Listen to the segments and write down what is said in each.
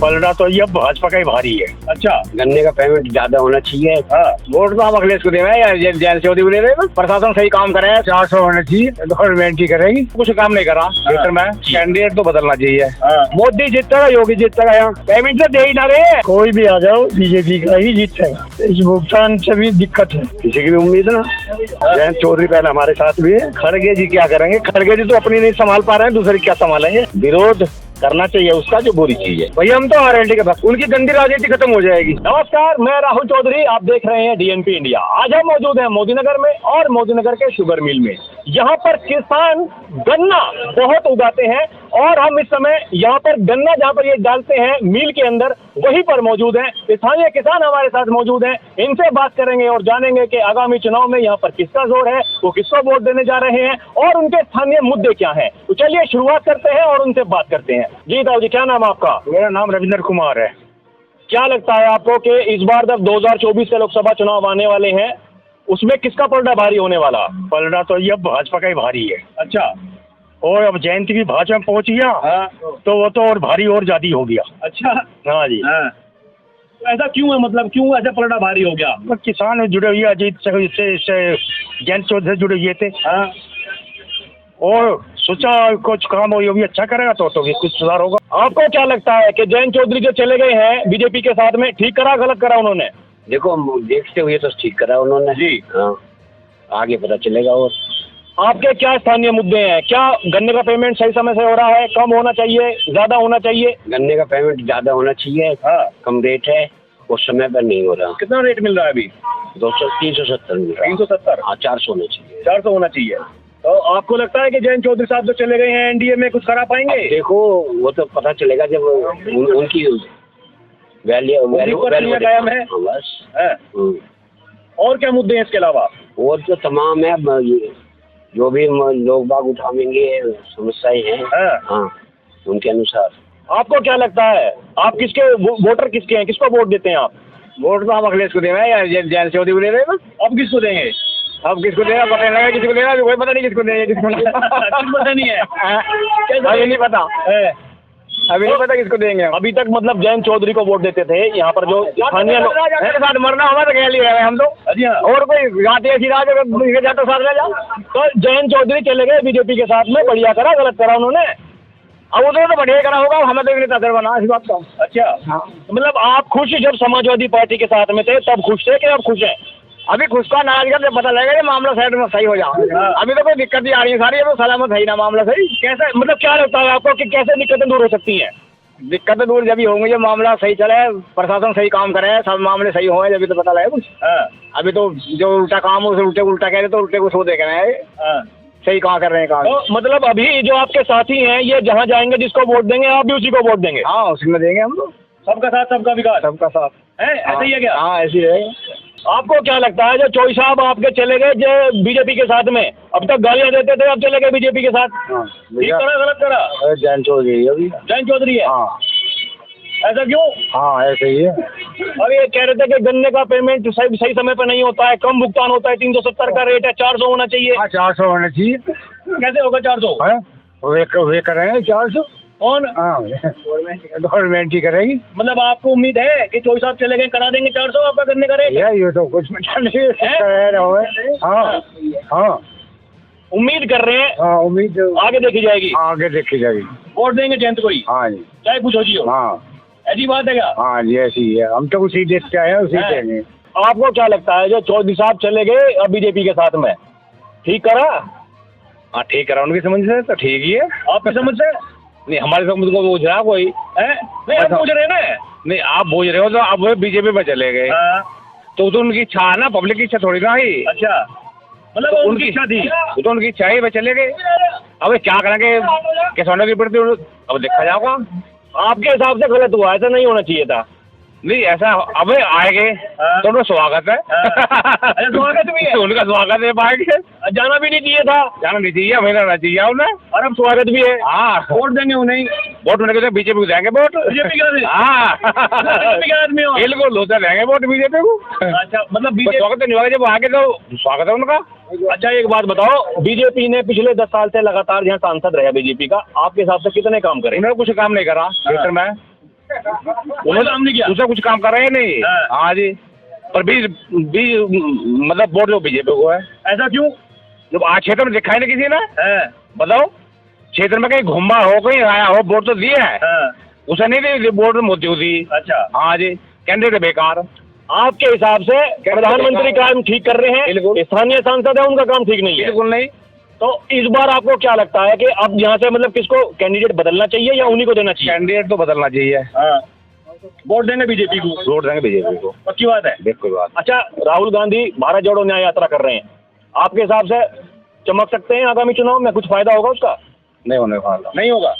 पलड़ा तो ये भाजपा का ही भारी है। अच्छा, गन्ने का पेमेंट ज्यादा होना चाहिए। हाँ, वोट तो हम अखिलेश को देंगे या जैन चौधरी को दे रहे। प्रशासन सही काम करे, 400 होना चाहिए, गवर्नमेंट ही करेगी। कुछ काम नहीं करा क्षेत्र में, कैंडिडेट तो बदलना चाहिए। हाँ। मोदी जीतेगा, योगी जीतेगा, यहाँ पेमेंट तो दे ही ना रहे। कोई भी आ जाओ बीजेपी का ही जीतेगा। इस भुगतान से भी दिक्कत है। किसी की भी उम्मीद ना। जैन चौधरी पहले हमारे साथ भी है। खड़गे जी क्या करेंगे? खड़गे जी तो अपनी नहीं संभाल पा रहे हैं, दूसरी क्या संभालेंगे? विरोध करना चाहिए उसका, जो बुरी चीज है। भैया हम तो आरएलडी के पास, उनकी गंदी राजनीति खत्म हो जाएगी। नमस्कार, मैं राहुल चौधरी, आप देख रहे हैं डीएनपी इंडिया। आज हम मौजूद हैं मोदीनगर में और मोदीनगर के शुगर मिल में। यहाँ पर किसान गन्ना बहुत उगाते हैं और हम इस समय यहाँ पर गन्ना जहाँ पर ये डालते हैं मिल के अंदर, वहीं पर मौजूद हैं। स्थानीय किसान हमारे साथ मौजूद हैं, इनसे बात करेंगे और जानेंगे कि आगामी चुनाव में यहाँ पर किसका जोर है, वो किसको वोट देने जा रहे हैं और उनके स्थानीय मुद्दे क्या हैं। तो चलिए शुरुआत करते हैं और उनसे बात करते हैं। जी ताऊ जी, क्या नाम आपका? मेरा नाम रविंद्र कुमार है। क्या लगता है आपको कि इस बार जब 2024 के लोकसभा चुनाव आने वाले हैं, उसमें किसका पलड़ा भारी होने वाला? पलड़ा तो ये भाजपा का ही भारी है। अच्छा। और अब जयंती भी भाजपा में पहुंच गया। हाँ। तो वो तो और भारी और ज्यादा हो गया। अच्छा। हाँ जी। हाँ। तो ऐसा क्यों है, मतलब क्यों ऐसा पलड़ा भारी हो गया? बस किसान जुड़े हुए, अजीत से जैन चौधरी से जुड़े हुए थे। हाँ। और सोचा कुछ काम हो, ये भी अच्छा करेगा तो भी कुछ सुधार होगा। आपको क्या लगता है कि जैन चौधरी जो चले गए हैं बीजेपी के साथ में, ठीक करा गलत करा उन्होंने? देखो देखते हुए तो ठीक करा उन्होंने जी। हाँ, आगे पता चलेगा। और आपके क्या स्थानीय मुद्दे हैं? क्या गन्ने का पेमेंट सही समय से हो रहा है, कम होना चाहिए, ज्यादा होना चाहिए? गन्ने का पेमेंट ज्यादा होना चाहिए। हाँ। कम रेट है और समय पर नहीं हो रहा। कितना रेट मिल रहा है अभी? 370 मिल रहा। 370? हाँ, 400 होना चाहिए। 400 होना चाहिए। तो आपको लगता है कि जैन चौधरी साहब जो चले गए हैं एनडीए में, कुछ करा पाएंगे? देखो वो तो पता चलेगा जब उनकी वैल्यू कायम है। हाँ, बस। है। और क्या मुद्दे हैं इसके अलावा? और तो तमाम है, जो भी लोग बाग उठाएंगे समस्याएं हैं। हाँ, उनके अनुसार। आपको क्या लगता है, आप किसके वोटर किसके हैं, किसको वोट देते हैं आप? वोट तो हम अखिलेश को देंगे या जैन चौधरी को दे रहे। अब किसको देंगे? अब किसको देगा पता नहीं, किसको देगा कोई पता नहीं, किसको देंगे किसको नहीं। पता नहीं है। अभी नहीं पता, अभी नहीं पता किसको देंगे। अभी तक मतलब जैन चौधरी को वोट देते थे यहाँ पर जो स्थानीय लोग साथ मरना हमारा तो खेल ही रहे हम तो। और कोई गाते ऐसी राज जाता साथ ले जाओ। तो जैन चौधरी चले गए बीजेपी के साथ में, बढ़िया करा गलत करा उन्होंने? अब उधर तो बढ़िया करा होगा, हमें तो इतनी तदर बना इस बात का। अच्छा। हाँ। मतलब आप खुश जब समाजवादी पार्टी के साथ में थे तब खुश थे कि अब खुश हैं? अभी खुश का नाच कर जब पता लगेगा ये मामला साइड में सही हो जाएगा। अभी तो कोई दिक्कत नहीं आ रही है सारी, अभी सलामत है ही ना मामला सही। कैसे, मतलब क्या लगता है आपको कि कैसे दिक्कतें दूर हो सकती हैं? दिक्कतें दूर जब ही होंगी जब मामला सही चले, प्रशासन सही काम करे, सब मामले सही होंगे जब तो पता लगे कुछ। अभी तो जो उल्टा काम हो उसे उल्टा कह रहे तो उल्टे को सो देख रहे हैं, सही कहाँ कर रहे हैं काम। तो मतलब अभी जो आपके साथी हैं ये जहाँ जाएंगे जिसको वोट देंगे आप भी उसी को वोट देंगे? हाँ, उसी में देंगे हम लोग। सबका साथ सबका विकास। सबका साथ है, ऐसा ही है क्या? हाँ, ऐसी है। आपको क्या लगता है जो चौधरी साहब आपके चले गए जो बीजेपी के साथ में, अब तक गालियां देते थे, अब चले गए बीजेपी के साथ, ठीक करा गलत करा? जैन चौधरी अभी जैन चौधरी है। हाँ। ऐसा क्यों? हाँ, ऐसे ही है। अब ये कह रहे थे कि गन्ने का पेमेंट सही समय पर नहीं होता है, कम भुगतान होता है, 370 का रेट है, 400 होना चाहिए। हाँ, 400 होना चाहिए। कैसे होगा 400? वे करेंगे 400। कौन? हाँ, गवर्नमेंट ही करेगी। मतलब आपको उम्मीद है कि चौधरी साहब चले गए करा देंगे 400 आपका गन्ने का रेट? ये तो कुछ पता नहीं है। हाँ हाँ, उम्मीद कर रहे हैं। हाँ, उम्मीद आगे देखी जाएगी। आगे देखी जाएगी। वोट देंगे जयंत को ही? हाँ जी। चाहे कुछ हो जी हो। हाँ, ऐसी बात है क्या? हाँ जी, ऐसी ही है। हम तो उसी देखते आए हैं, उसी देंगे। आपको क्या लगता है जो चौधरी साहब चले गए अब बीजेपी के साथ में, ठीक करा? हाँ, ठीक करा उनकी समझ से तो ठीक ही है। आपकी समझ से? नहीं, हमारी समझ को पूछ रहा कोई है? नहीं, आप पूछ रहे हैं ना। नहीं, आप पूछ रहे हो तो अब बीजेपी में चले गए तो उनकी इच्छा है ना, पब्लिक की इच्छा थोड़ी ना ही। अच्छा, मतलब तो उनकी इच्छा थी तो उनकी इच्छा ही, वे चले गए। अब क्या करेंगे, किसानों के प्रति अब देखा जाएगा। आपके हिसाब से गलत हुआ, ऐसा नहीं होना चाहिए था? नहीं ऐसा अब आएंगे तो उनका स्वागत है। अच्छा स्वागत भी है, उनका स्वागत है, आएंगे। जाना भी नहीं चाहिए था, जाना नहीं चाहिए, हमें रहना चाहिए उन्हें। और अब स्वागत भी है। हाँ, वोट देंगे उन्हें, वोट होने के बीजेपी को देंगे वोट। बीजेपी का हाँ बीजेपी का आदमी हो। बिल्कुल, होते देंगे वोट बीजेपी को। अच्छा मतलब तो बीजेपी। स्वागत नहीं होगा, जब आगे तो स्वागत है उनका। अच्छा एक बात बताओ, बीजेपी ने पिछले 10 साल से लगातार यहाँ सांसद रहा बीजेपी का, आपके हिसाब से कितने काम करे? उन्होंने कुछ काम नहीं करा क्षेत्र में, उन्होंने काम नहीं किया। दूसरा कुछ काम कर रहे हैं नहीं। हाँ जी, पर बीज मतलब वोट जो बीजेपी को है। ऐसा क्यों? जब आज क्षेत्र में दिखाई नहीं किसी ने, बताओ क्षेत्र में कहीं घूमा हो, कहीं आया हो, वोट तो दिए है, उसे नहीं दी वोट, मोदी को दी। अच्छा हाँ जी, कैंडिडेट बेकार। आपके हिसाब से प्रधानमंत्री काम ठीक कर रहे हैं, स्थानीय सांसद है उनका काम ठीक नहीं है? बिल्कुल नहीं। तो इस बार आपको क्या लगता है कि अब यहाँ से मतलब किसको कैंडिडेट बदलना चाहिए या उन्हीं को देना चाहिए? कैंडिडेट तो बदलना चाहिए। वोट देंगे बीजेपी को? वोट देंगे बीजेपी को, पक्की बात है। बिल्कुल बात। अच्छा राहुल गांधी भारत जोड़ो न्याय यात्रा कर रहे हैं, आपके हिसाब से चमक सकते हैं आगामी चुनाव में? कुछ फायदा होगा उसका? नहीं होने वाला, नहीं होगा।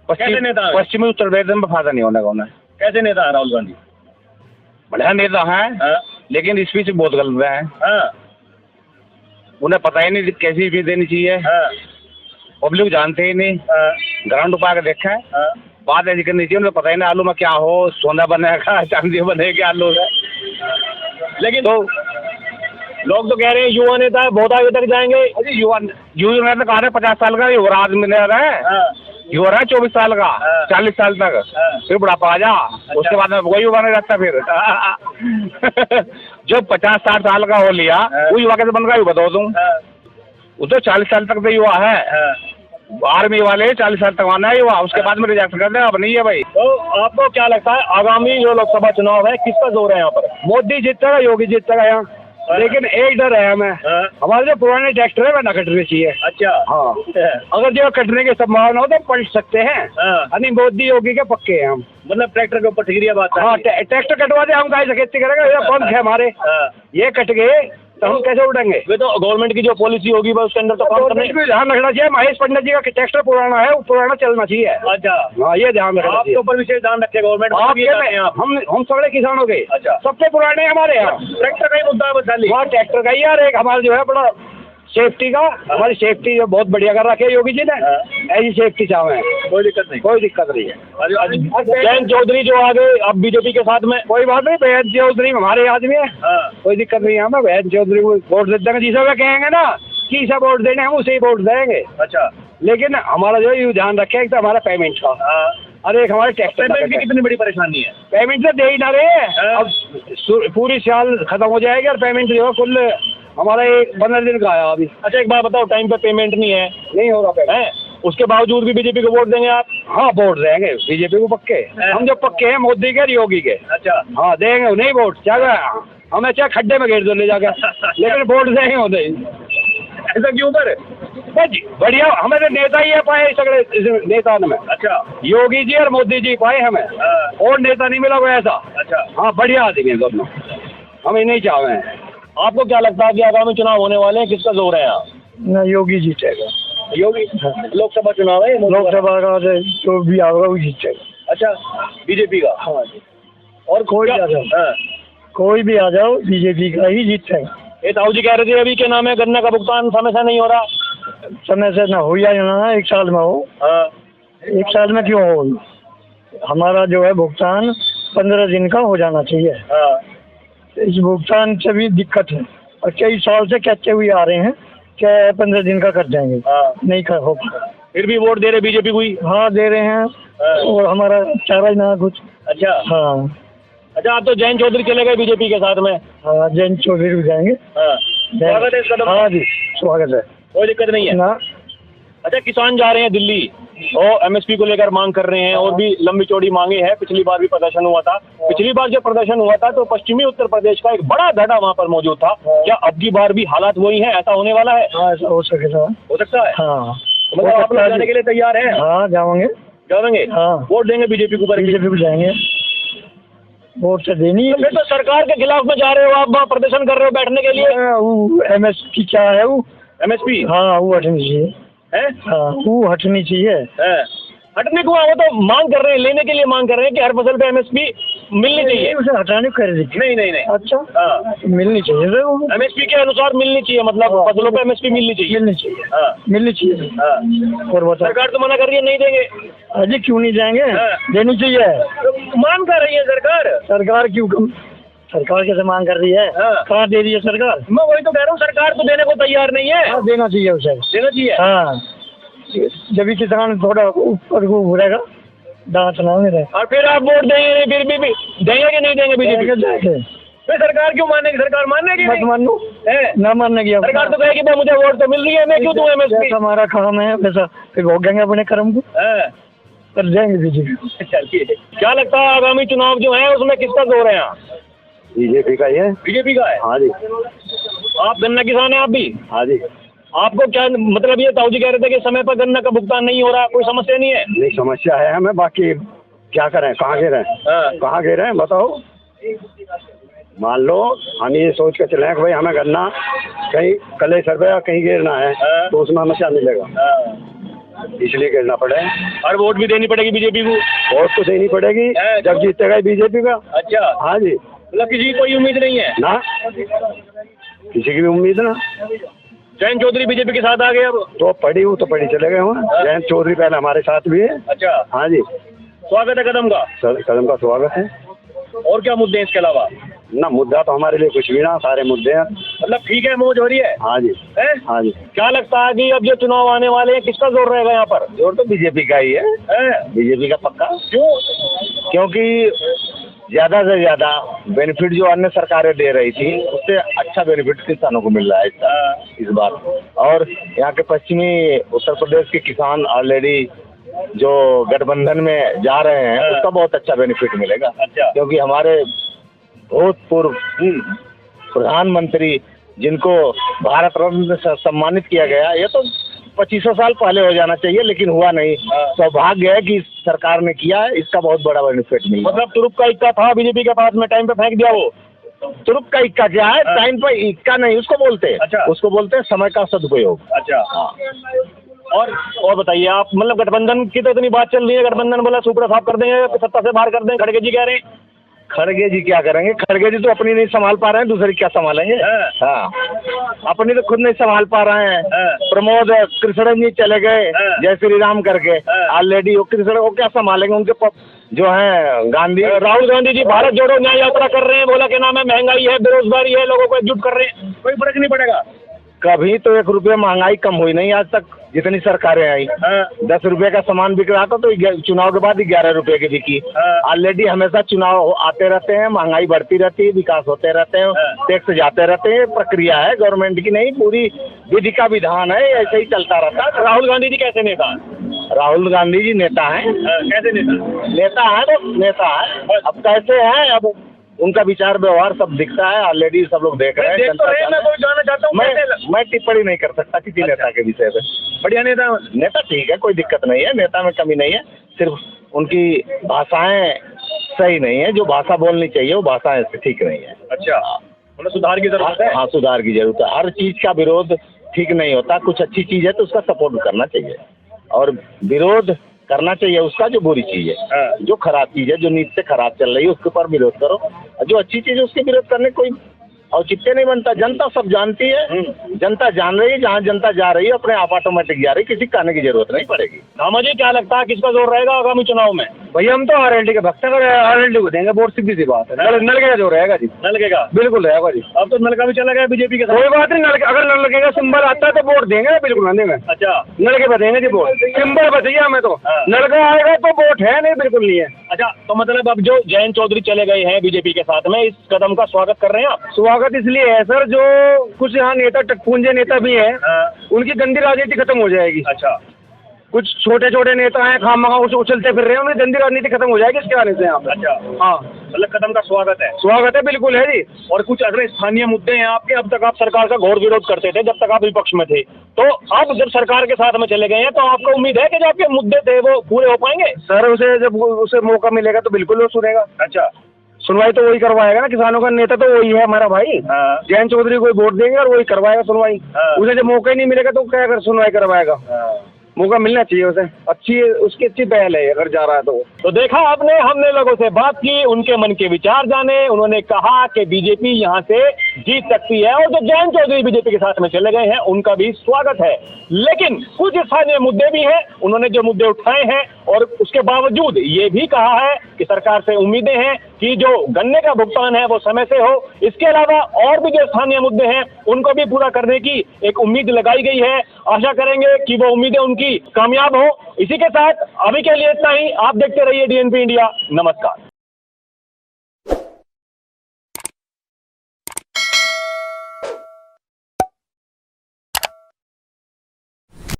कैसे नेता है? पश्चिमी उत्तर प्रदेश में फायदा नहीं होने का उन्हें। कैसे नेता है राहुल गांधी? बढ़िया नेता है, लेकिन स्पीच बहुत गलत है। उन्हें पता ही नहीं कैसी स्पीच देनी चाहिए। पब्लिक जानते ही नहीं, ग्राउंड उठा के देखा है, बात ऐसी करनी चाहिए। उन्हें पता ही नहीं आलू में क्या हो, सोना बनेगा चांदी बनेगा आलू से। लेकिन तो लोग तो कह रहे हैं युवा नेता है, बहुत आगे तक जाएंगे। अरे युवा नेता कहा रहे 50 साल का युवराज मिल रहा है, युवा रहा 24 साल का, 40 साल तक, फिर बुढ़ापा आ जा। उसके बाद में वही युवा नहीं रहता फिर। जब 50-60 साल का हो लिया, वो युवा कैसे बन गया, बताओ तुम। वो तो 40 साल तक तो युवा है, आर्मी वाले 40 साल तक आना है युवा, उसके बाद में रिजेक्ट कर दे, अब नहीं है भाई। तो आपको क्या लगता है आगामी जो लोकसभा चुनाव है किसका जोर है यहाँ पर? मोदी जीतेगा, योगी जीतेगा यहाँ, लेकिन एक डर है हमें, हमारे जो पुराने ट्रैक्टर है वह न कटने चाहिए। अच्छा हाँ, अगर जो कटने की संभावना हो तो पलट सकते हैं। यानी मोदी योगी के पक्के हैं हम। मतलब ट्रैक्टर के ऊपर ठिकरिया बात है। हाँ, ट्रैक्टर कटवा दे, हम कैसे खेती करेंगे, ये बंद है हमारे, ये कट गए तो हम कैसे उठेंगे? वे तो गवर्नमेंट की जो पॉलिसी होगी वह उसके अंदर तो काम करने को ध्यान रखना चाहिए। महेश पंडित जी का ट्रैक्टर पुराना है, वो पुराना चलना चाहिए। अच्छा हाँ, ये ध्यान रखना चाहिए। आपके ऊपर विशेष ध्यान रखे गवर्नमेंट। हम सगड़े किसानों के, अच्छा सबसे पुराने हमारे यहाँ ट्रैक्टर का ही मुद्दा है बता ली। वहाँ ट्रैक्टर का ही यार, एक हमारा जो है बड़ा सेफ्टी का, हमारी सेफ्टी जो बहुत बढ़िया कर रखी है योगी जी ने, ऐसी सेफ्टी चाहे, कोई दिक्कत नहीं, कोई दिक्कत नहीं है। जयंत चौधरी जो आ गए अब बीजेपी के साथ में, कोई बात नहीं, जयंत चौधरी हमारे आदमी है, कोई दिक्कत नहीं है। हमें जयंत चौधरी को वोट दे देंगे, जिसे वे कहेंगे ना कि इसे वोट देने हम उसे ही वोट देंगे। अच्छा, लेकिन हमारा जो है ध्यान रखे एक तो हमारा पेमेंट का, अरे एक हमारे टैक्स पेमेंट की कितनी बड़ी परेशानी है। पेमेंट तो दे ही ना रहे, अब पूरी साल खत्म हो जाएगी और पेमेंट जो है कुल हमारा 15 दिन का आया अभी। अच्छा एक बात बताओ, टाइम पे पेमेंट नहीं है, नहीं हो रहा पेमेंट, उसके बावजूद भी बीजेपी को वोट देंगे आप? हाँ, वोट देंगे बीजेपी को पक्के, हम जो पक्के हैं मोदी के योगी के। अच्छा हाँ, देंगे नहीं वोट, क्या हमें चाहे खड्डे में घेर दो ले जाकर, लेकिन वोट देंगे होते। ऐसा क्यों कर? बढ़िया, हमें तो नेता ही है पाए सगड़े नेता में। अच्छा, योगी जी और मोदी जी पाए हमें, और नेता नहीं मिला कोई ऐसा। अच्छा हाँ, बढ़िया आदमी है दोनों, हम नहीं चाहे हैं। आपको क्या लगता है कि आगामी चुनाव होने वाले हैं, किसका जोर है यहाँ? ना योगी जीतेगा। योगी? लोकसभा चुनाव है, लोकसभा का जो भी आएगा वो जीतेगा। अच्छा, बीजेपी का? हाँ जी, और कोई आ जाओ, कोई भी आ जाओ बीजेपी का ही जीतेगा। ये ताऊ जी कह रहे थे अभी क्या नाम है, गन्ना का भुगतान समय से नहीं हो रहा। समय से ना हो या ना 1 साल में हो। 1 साल में क्यों हो? हमारा जो है भुगतान 15 दिन का हो जाना चाहिए। इस भुगतान से भी दिक्कत है, और कई साल से कहते हुए आ रहे हैं कि 15 दिन का कर देंगे, नहीं कर हो। फिर भी वोट दे रहे बीजेपी को ही? हाँ, दे रहे हैं, और हमारा चारा ही ना कुछ। अच्छा हाँ। अच्छा, आप तो जयंत चौधरी चले गए बीजेपी के साथ में? हाँ, जयंत चौधरी भी जाएंगे। स्वागत है इस कदम? हाँ जी, स्वागत है, कोई दिक्कत नहीं है ना। अच्छा, किसान जा रहे हैं दिल्ली और एमएसपी को लेकर मांग कर रहे हैं, और भी लंबी चौड़ी मांगे हैं। पिछली बार भी प्रदर्शन हुआ था, पिछली बार जब प्रदर्शन हुआ था तो पश्चिमी उत्तर प्रदेश का एक बड़ा धड़ा वहाँ पर मौजूद था। क्या अब की बार भी हालात वही है, ऐसा होने वाला है? हाँ, ऐसा हो सकता है। हाँ, मतलब आप लोग जाने के लिए तैयार हैं? हाँ, जाएंगे। हाँ, वोट देंगे बीजेपी को? बीजेपी को जाएंगे, वोट से देनी है। फिर तो सरकार के खिलाफ में जा रहे हो आप, वहाँ प्रदर्शन कर रहे हो बैठने के लिए? वो एमएसपी क्या है वो? एमएसपी? हाँ, वो हटनी चाहिए। है? हाँ, वो हटनी चाहिए। हटने को वो तो मांग कर रहे हैं, लेने के लिए मांग कर रहे हैं कि हर फसल पे एमएसपी मिलनी चाहिए। उसे हटाने को कर दी। नहीं। अच्छा, हाँ, मिलनी चाहिए सर, एमएसपी के अनुसार मिलनी चाहिए, मतलब फसलों पे एमएसपी मिलनी चाहिए। मिलनी चाहिए, हाँ, मिलनी चाहिए। हाँ। और बताओ, सरकार तो मना कर रही है, नहीं देंगे। अजी क्यों नहीं जाएंगे? हाँ। देनी चाहिए। तो मांग कर रही है सरकार। सरकार क्यों सरकार कैसे मांग कर रही है? हाँ। कहाँ दे रही है सरकार? मैं वही तो कह रहा हूँ, सरकार तो देने को तैयार नहीं है। हाँ, देना चाहिए उसे। देना चाहिए। हाँ, जब भी किसान थोड़ा ऊपर को उड़ेगा, दांत ना मेरे। और फिर आप वोट देंगे, फिर भी देंगे कि नहीं देंगे बीजेपी? फिर सरकार क्यों मानेगी? सरकार मानेगी मत नहीं? मानो, है? ना मानने की सरकार तो कहेगी भाई मुझे वोट तो मिल रही है, मैं क्यों दूं एमएसपी? जैसा हमारा काम है वैसा फिर भोगेंगे अपने कर्म को, कर जाएंगे बीजेपी। चलिए, क्या लगता है आगामी चुनाव जो है उसमें किसका जोर है यहाँ? बीजेपी का ही है। बीजेपी का है। हाँ जी, आप गन्ना किसान हैं आप भी? हाँ जी। आपको क्या मतलब, ये ताऊ जी कह रहे थे कि समय पर गन्ना का भुगतान नहीं हो रहा, कोई समस्या नहीं है? नहीं, समस्या है हमें, बाकी क्या करें, कहाँ गिरे हैं, कहाँ गिरे हैं बताओ। मान लो हम ये सोच के चले कि भाई हमें गन्ना कहीं कलेसर पे या कहीं गिरना है, तो उसमें हमें क्या मिलेगा, इसलिए गिरना पड़े। और वोट भी देनी पड़ेगी बीजेपी को? वोट तो देनी पड़ेगी जब जीतेगा बीजेपी का। अच्छा, हाँ जी। मतलब किसी की कोई उम्मीद नहीं है ना, किसी की भी उम्मीद ना। जयंत चौधरी बीजेपी के साथ आ गए अब? तो पड़ी चले गए वहाँ। जयंत चौधरी पहले हमारे साथ भी है। अच्छा, हाँ जी। स्वागत है कदम का? कदम का स्वागत है। और क्या मुद्दे हैं इसके अलावा? ना, मुद्दा तो हमारे लिए कुछ भी ना, सारे मुद्दे हैं। मतलब ठीक है, मौज हो रही है? हाँ जी, है? हाँ जी। क्या लगता है कि अब जो चुनाव आने वाले हैं किसका जोर रहेगा यहाँ पर? जोर तो बीजेपी का ही है, बीजेपी का पक्का। क्यों? क्योंकि ज्यादा से ज्यादा बेनिफिट जो अन्य सरकारें दे रही थी उससे अच्छा बेनिफिट किसानों को मिल रहा है इस बार। और यहाँ के पश्चिमी उत्तर प्रदेश के किसान ऑलरेडी जो गठबंधन में जा रहे हैं उसका बहुत अच्छा बेनिफिट मिलेगा। अच्छा। क्योंकि हमारे भूतपूर्व प्रधानमंत्री जिनको भारत रत्न से सम्मानित किया गया, ये तो 2500 साल पहले हो जाना चाहिए, लेकिन हुआ नहीं। सौभाग्य है कि सरकार ने किया है, इसका बहुत बड़ा बेनिफिट मिला। मतलब तुरुप का इक्का था बीजेपी के पास में, टाइम पे फेंक दिया वो? तुरुप का इक्का क्या है? टाइम पर इक्का नहीं उसको बोलते। अच्छा। उसको बोलते हैं समय का सदुपयोग। अच्छा। हाँ। और बताइए आप, मतलब गठबंधन की तो इतनी बात चल रही है, गठबंधन बोला सुपड़ा साफ कर देंगे, सत्ता से बाहर कर देंगे, खड़गे जी कह रहे हैं। खड़गे जी क्या करेंगे? खड़गे जी तो अपनी नहीं संभाल पा रहे हैं, दूसरी क्या संभालेंगे? हाँ, अपनी तो खुद नहीं संभाल पा रहे हैं। प्रमोद कृष्णन जी चले गए जय श्री राम करके, ऑलरेडी वो कृष्ण वो क्या संभालेंगे? उनके जो है गांधी, राहुल गांधी जी भारत जोड़ो न्याय यात्रा कर रहे हैं, बोला के नाम है महंगाई है, बेरोजगारी है, लोगों को एकजुट कर रहे हैं, कोई फर्क नहीं पड़ेगा। कभी तो 1 रुपये महंगाई कम हुई नहीं आज तक, जितनी सरकारें आई। 10 रुपये का सामान बिक रहा था तो चुनाव के बाद 11 रुपये की बिकी। ऑलरेडी हमेशा चुनाव आते रहते हैं, महंगाई बढ़ती रहती है, विकास होते रहते हैं, टैक्स जाते रहते हैं। प्रक्रिया है गवर्नमेंट की, नहीं पूरी विधि का विधान है, ऐसे ही चलता रहता है। राहुल गांधी जी कैसे नेता? राहुल गांधी जी नेता हैं। कैसे नेता? नेता है तो नेता है, अब कैसे हैं अब उनका विचार व्यवहार सब दिखता है, ऑलरेडी सब लोग देख रहे हैं। देख तो रहे हैं, मैं कोई जानना चाहता हूँ। मैं टिप्पणी नहीं कर सकता किसी नेता के विषय में। बढ़िया नेता ठीक है, कोई दिक्कत नहीं है, नेता में कमी नहीं है, सिर्फ उनकी भाषाएं सही नहीं है, जो भाषा बोलनी चाहिए वो भाषाएं ठीक नहीं है। अच्छा, मतलब सुधार की जरूरत है। हाँ, सुधार की जरूरत है। हर चीज का विरोध ठीक नहीं होता, कुछ अच्छी चीज है तो उसका सपोर्ट करना चाहिए, और विरोध करना चाहिए उसका जो बुरी चीज है, जो खराब चीज है, जो नीति से खराब चल रही है उसके ऊपर विरोध करो, जो अच्छी चीज है उसके विरोध करने कोई औचित्य नहीं बनता। जनता सब जानती है, जनता जान रही है, जहाँ जनता जा रही है अपने आप ऑटोमेटिक जा रही है, किसी कहने की जरूरत नहीं पड़ेगी। मुझे क्या लगता है किसका जोर रहेगा आगामी चुनाव में? भैया हम तो आरएलडी के भक्त हैं, आरएलडी को देंगे वोट, सीधी सी बात है। नल का जो रहेगा जी, नलके का बिल्कुल रहेगा जी। अब तो नलका भी चला गया बीजेपी के साथ। कोई बात नहीं, अगर नलके का सिंबल आता है तो वोट देंगे, बिल्कुल ना देंगे। अच्छा, नलके पे देंगे जी वोट, सिंबल बताइए हमें तो। नलका आएगा तो वोट है, नहीं बिल्कुल नहीं है। अच्छा, तो मतलब अब जो जयंत चौधरी चले गए हैं बीजेपी के साथ में, इस कदम का स्वागत कर रहे हैं आप? स्वागत इसलिए है सर, जो कुछ यहाँ नेता टकपूंजे नेता भी हैं, उनकी गंदी राजनीति खत्म हो जाएगी। अच्छा, कुछ छोटे छोटे नेता हैं खामखा उछलते फिर रहे हैं, उनकी गंदी राजनीति खत्म हो जाएगी इसके आने से यहाँ पे। अच्छा, हाँ, मतलब कदम का स्वागत है। स्वागत है, बिल्कुल है जी। और कुछ अगले स्थानीय मुद्दे हैं आपके? अब तक आप सरकार का घोर विरोध करते थे जब तक आप विपक्ष में थे, तो अब जब सरकार के साथ में चले गए हैं तो आपको उम्मीद है कि जो आपके मुद्दे थे वो पूरे हो पाएंगे? सर उसे जब उसे मौका मिलेगा तो बिल्कुल वो सुनेगा। अच्छा, सुनवाई तो वही करवाएगा ना, किसानों का नेता तो वही है हमारा भाई। जयंत चौधरी को वोट देंगे और वही करवाएगा सुनवाई। उसे जब मौका ही नहीं मिलेगा तो क्या सुनवाई करवाएगा? मौका मिलना चाहिए उसे, उसकी अच्छी पहल है अगर जा रहा है तो देखा आपने, हमने लोगों से बात की, उनके मन के विचार जाने। उन्होंने कहा कि बीजेपी यहां से जीत सकती है और जो जयंत चौधरी बीजेपी के साथ में चले गए हैं उनका भी स्वागत है। लेकिन कुछ स्थानीय मुद्दे भी हैं, उन्होंने जो मुद्दे उठाए हैं और उसके बावजूद ये भी कहा है कि सरकार से उम्मीदें हैं कि जो गन्ने का भुगतान है वो समय से हो। इसके अलावा और भी जो स्थानीय मुद्दे हैं उनको भी पूरा करने की एक उम्मीद लगाई गई है। आशा करेंगे कि वो उम्मीदें उनकी कामयाब हो। इसी के साथ अभी के लिए इतना ही। आप देखते रहिए DNP इंडिया। नमस्कार।